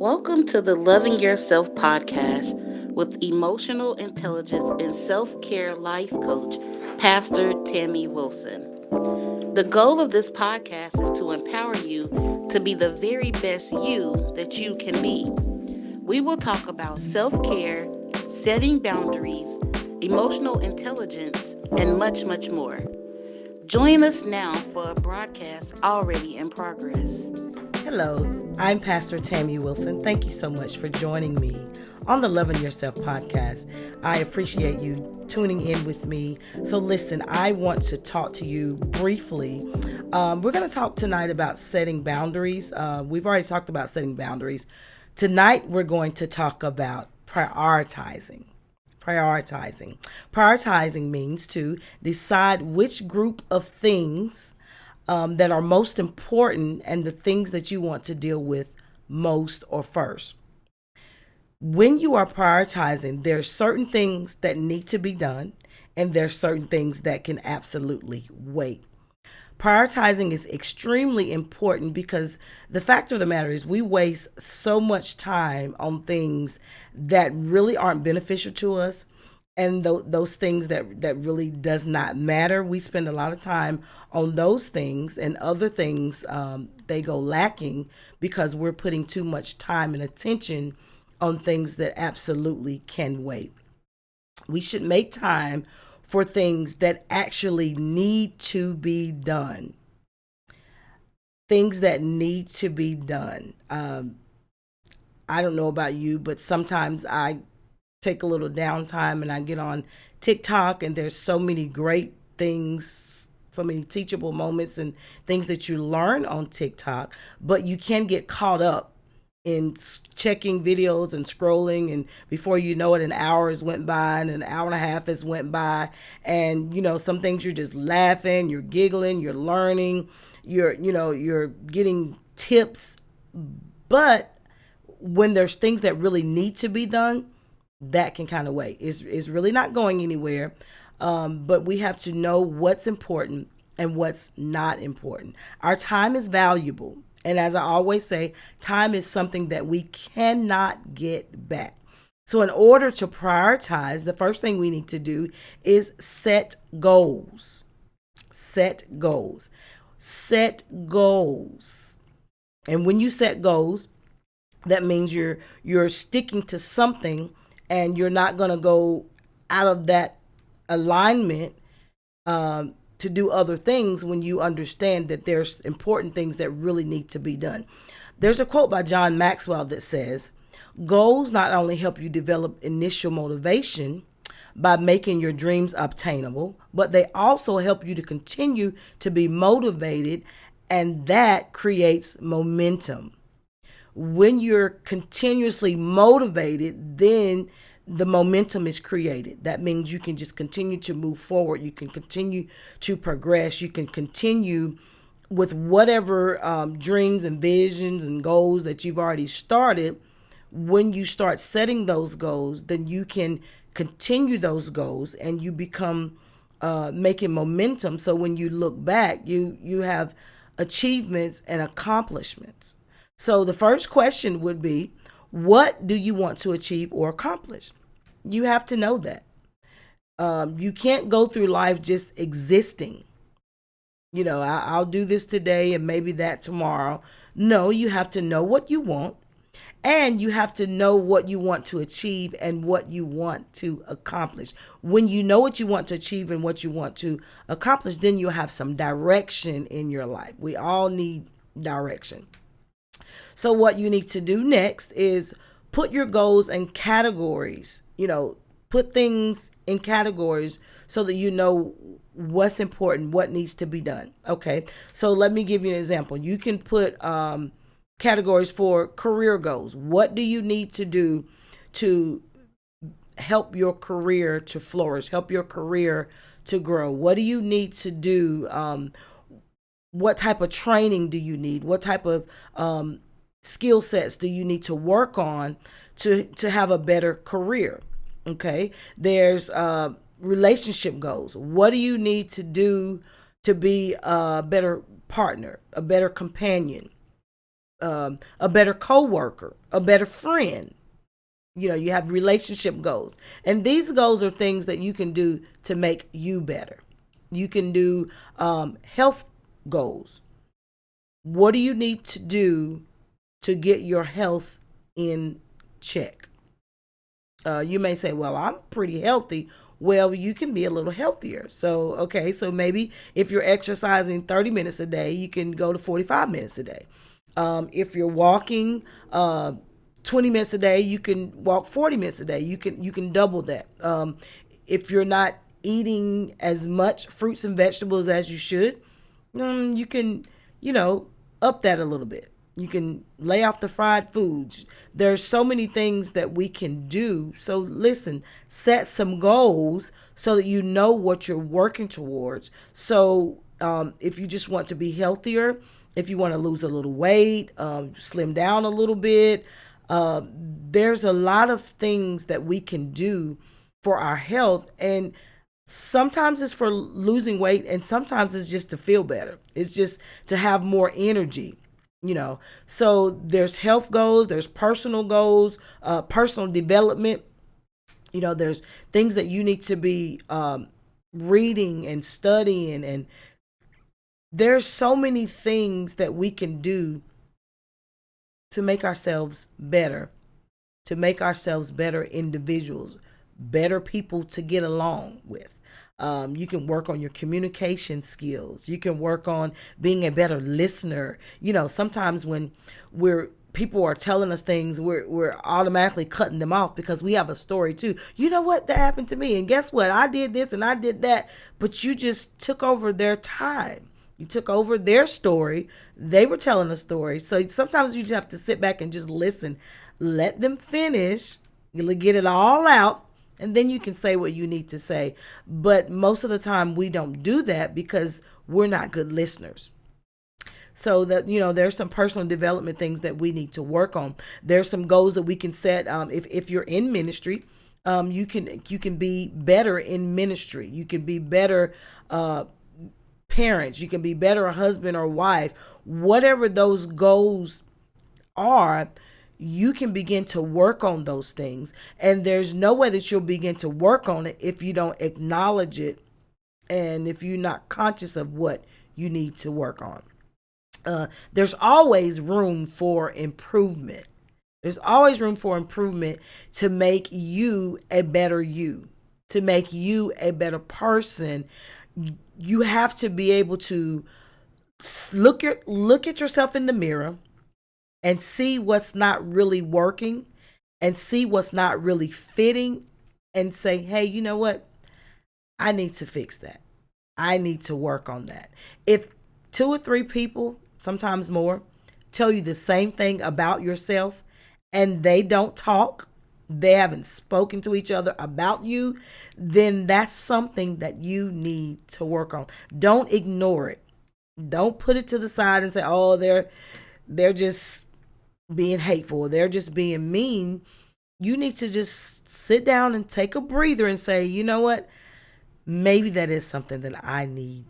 Welcome to the Loving Yourself podcast with emotional intelligence and self care life coach, Pastor Tammy Wilson. The goal of this podcast is to empower you to be the very best you that you can be. We will talk about self care, setting boundaries, emotional intelligence, and much, much more. Join us now for a broadcast already in progress. Hello, I'm Pastor Tammy Wilson. Thank you so much for joining me on the Loving Yourself podcast. I appreciate you tuning in with me. So listen, I want to talk to you briefly. We're going to talk tonight about setting boundaries. We've already talked about setting boundaries. Tonight, we're going to talk about prioritizing. Prioritizing means to decide which group of things that are most important and the things that you want to deal with most or first. When you are prioritizing, there's certain things that need to be done and there's certain things that can absolutely wait. Prioritizing is extremely important because the fact of the matter is we waste so much time on things that really aren't beneficial to us, and those things that really does not matter. We spend a lot of time on those things, and other things they go lacking because we're putting too much time and attention on things that absolutely can wait. We should make time for things that actually need to be done. Things that need to be done. I don't know about you, but sometimes I take a little downtime and I get on TikTok, and there's so many great things, so many teachable moments and things that you learn on TikTok, but you can get caught up in checking videos and scrolling, and before you know it, an hour has went by and an hour and a half has went by, and some things you're just laughing, you're giggling, you're learning, you're getting tips, but when there's things that really need to be done, that can kind of wait. It's really not going anywhere, but we have to know what's important and what's not important. Our time is valuable, and as I always say, time is something that we cannot get back. So in order to prioritize, the first thing we need to do is set goals. Set goals. Set goals. And when you set goals, that means you're sticking to something, and you're not going to go out of that alignment to do other things when you understand that there's important things that really need to be done. There's a quote by John Maxwell that says, goals not only help you develop initial motivation by making your dreams obtainable, but they also help you to continue to be motivated, and that creates momentum. When you're continuously motivated, then the momentum is created. That means you can just continue to move forward. You can continue to progress. You can continue with whatever dreams and visions and goals that you've already started. When you start setting those goals, then you can continue those goals, and you become making momentum. So when you look back, you have achievements and accomplishments. So the first question would be, what do you want to achieve or accomplish? You have to know that. You can't go through life just existing. I'll do this today and maybe that tomorrow. No, you have to know what you want, and you have to know what you want to achieve and what you want to accomplish. When you know what you want to achieve and what you want to accomplish, then you'll have some direction in your life. We all need direction. So what you need to do next is put your goals in categories. Put things in categories so that you know what's important, what needs to be done. Okay, so let me give you an example. You can put categories for career goals. What do you need to do to help your career to flourish, help your career to grow? What do you need to do? What type of training do you need? What type of skill sets do you need to work on to have a better career? Okay, there's relationship goals. What do you need to do to be a better partner, a better companion? a better coworker, a better friend. You know, you have relationship goals. And these goals are things that you can do to make you better. You can do health goals. What do you need to do to get your health in check? You may say, well, I'm pretty healthy. Well, you can be a little healthier. So, okay, so maybe if you're exercising 30 minutes a day, you can go to 45 minutes a day. If you're walking 20 minutes a day, you can walk 40 minutes a day. You can double that. If you're not eating as much fruits and vegetables as you should, you can, you know, up that a little bit. You can lay off the fried foods. There's so many things that we can do. So listen, set some goals so that you know what you're working towards. So if you just want to be healthier, if you want to lose a little weight, slim down a little bit, there's a lot of things that we can do for our health. And sometimes it's for losing weight, and sometimes it's just to feel better. It's just to have more energy. So there's health goals, there's personal goals, personal development. There's things that you need to be reading and studying, and there's so many things that we can do to make ourselves better, to make ourselves better individuals, better people to get along with. You can work on your communication skills. You can work on being a better listener. Sometimes when people are telling us things, we're automatically cutting them off because we have a story too. You know what? That happened to me. And guess what? I did this and I did that. But you just took over their time. You took over their story. They were telling a story. So sometimes you just have to sit back and just listen. Let them finish. Get it all out. And then you can say what you need to say. But most of the time we don't do that because we're not good listeners. So that, there's some personal development things that we need to work on. There's some goals that we can set. If you're in ministry, you can be better in ministry. You can be better parents. You can be better a husband or wife. Whatever those goals are, you can begin to work on those things. And there's no way that you'll begin to work on it if you don't acknowledge it and if you're not conscious of what you need to work on. There's always room for improvement. There's always room for improvement to make you a better you, to make you a better person. You have to be able to look at yourself in the mirror and see what's not really working and see what's not really fitting and say, hey, you know what? I need to fix that. I need to work on that. If 2 or 3 people, sometimes more, tell you the same thing about yourself and they don't talk, they haven't spoken to each other about you, then that's something that you need to work on. Don't ignore it. Don't put it to the side and say, oh, they're just being hateful. They're just being mean. You need to just sit down and take a breather and say, you know what? Maybe that is something that I need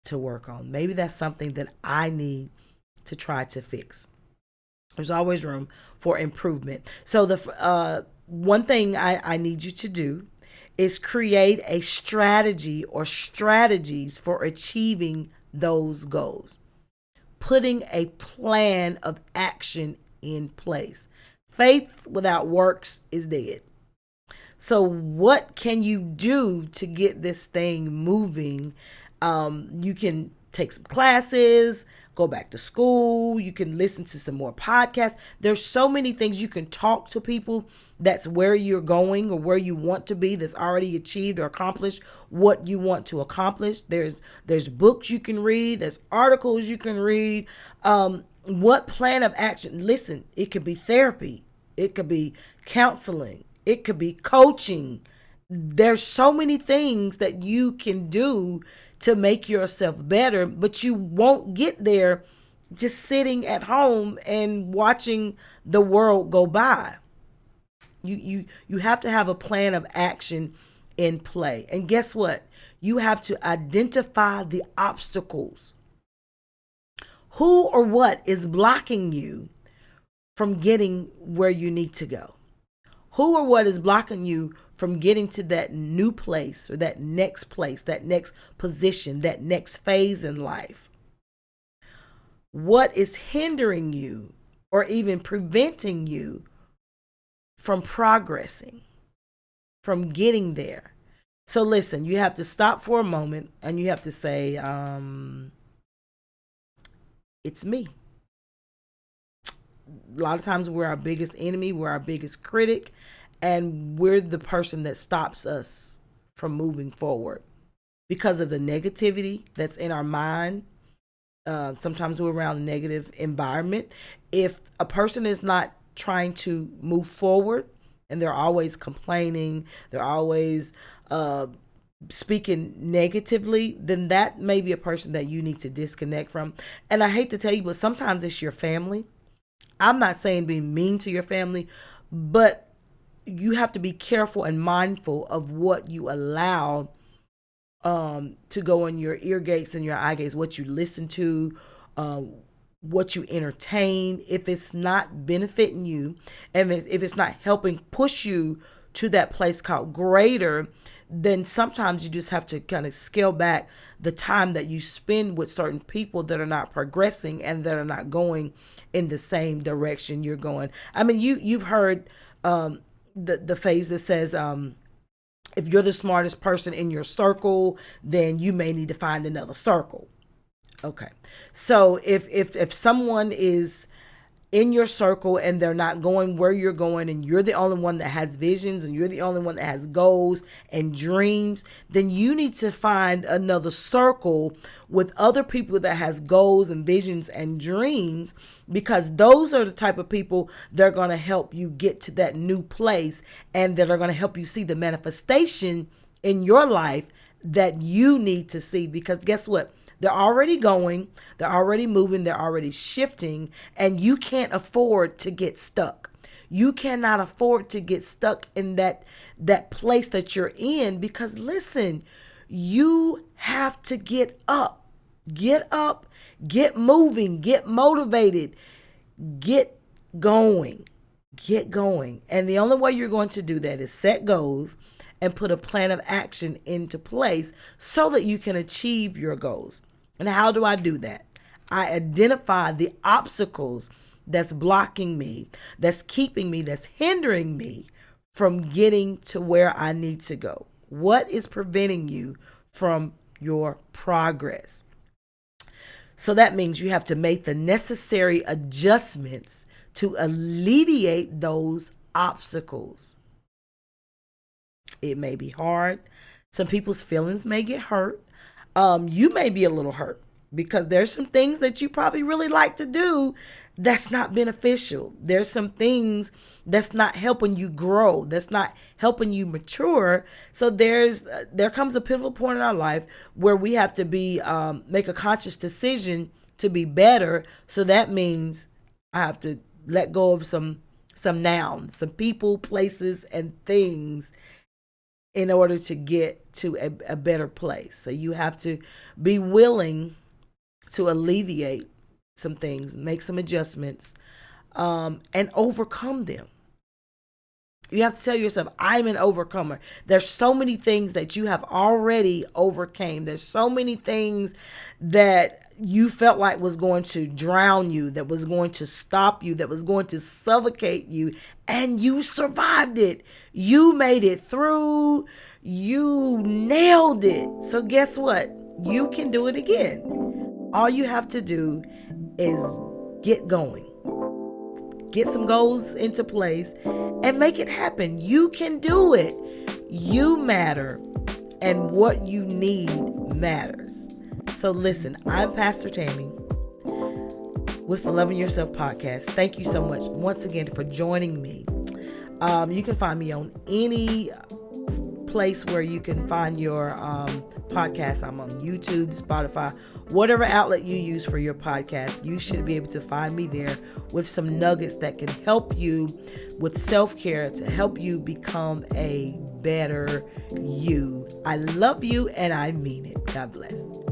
to work on. Maybe that's something that I need to try to fix. There's always room for improvement. So the one thing I need you to do is create a strategy or strategies for achieving those goals. Putting a plan of action in place. Faith without works is dead. So what can you do to get this thing moving? You can take some classes, go back to school. You can listen to some more podcasts. There's so many things. You can talk to people that's where you're going or where you want to be, that's already achieved or accomplished what you want to accomplish. There's books you can read. There's articles you can read. What plan of action? Listen, it could be therapy. It could be counseling. It could be coaching. There's so many things that you can do to make yourself better, but you won't get there just sitting at home and watching the world go by. You have to have a plan of action in play. And guess what? You have to identify the obstacles. Who or what is blocking you from getting where you need to go? Who or what is blocking you from getting to that new place, or that next place, that next position, that next phase in life? What is hindering you or even preventing you from progressing, from getting there? So listen, you have to stop for a moment and you have to say, it's me. A lot of times we're our biggest enemy, we're our biggest critic, and we're the person that stops us from moving forward because of the negativity that's in our mind. Sometimes we're around a negative environment. If a person is not trying to move forward and they're always complaining, they're always speaking negatively, then that may be a person that you need to disconnect from. And I hate to tell you, but sometimes it's your family. I'm not saying being mean to your family, but you have to be careful and mindful of what you allow to go in your ear gates and your eye gates, what you listen to, what you entertain. If it's not benefiting you, and if it's not helping push you to that place called greater, then sometimes you just have to kind of scale back the time that you spend with certain people that are not progressing and that are not going in the same direction you're going. I mean, you've heard the phrase that says, if you're the smartest person in your circle, then you may need to find another circle. Okay. So if someone is in your circle and they're not going where you're going, and you're the only one that has visions and you're the only one that has goals and dreams, then you need to find another circle with other people that has goals and visions and dreams, because those are the type of people that are going to help you get to that new place and that are going to help you see the manifestation in your life that you need to see. Because guess what? They're already going, they're already moving, they're already shifting, and you can't afford to get stuck. You cannot afford to get stuck in that place that you're in, because listen, you have to get up, get moving, get motivated, get going. And the only way you're going to do that is set goals and put a plan of action into place so that you can achieve your goals. And how do I do that? I identify the obstacles that's blocking me, that's keeping me, that's hindering me from getting to where I need to go. What is preventing you from your progress? So that means you have to make the necessary adjustments to alleviate those obstacles. It may be hard. Some people's feelings may get hurt. You may be a little hurt because there's some things that you probably really like to do that's not beneficial. There's some things that's not helping you grow, that's not helping you mature. So there comes a pivotal point in our life where we have to make a conscious decision to be better. So that means I have to let go of some nouns, some people, places, and things in order to get to a better place. So you have to be willing to alleviate some things, make some adjustments, and overcome them. You have to tell yourself, I'm an overcomer. There's so many things that you have already overcame. There's so many things that you felt like was going to drown you, that was going to stop you, that was going to suffocate you, and you survived it. You made it through. You nailed it. So guess what? You can do it again. All you have to do is get going. Get some goals into place and make it happen. You can do it. You matter, and what you need matters. So listen, I'm Pastor Tammy with the Loving Yourself podcast. Thank you so much once again for joining me. You can find me on any place where you can find your podcast. I'm on YouTube, Spotify, whatever outlet you use for your podcast. You should be able to find me there with some nuggets that can help you with self-care to help you become a better you. I love you and I mean it. God bless.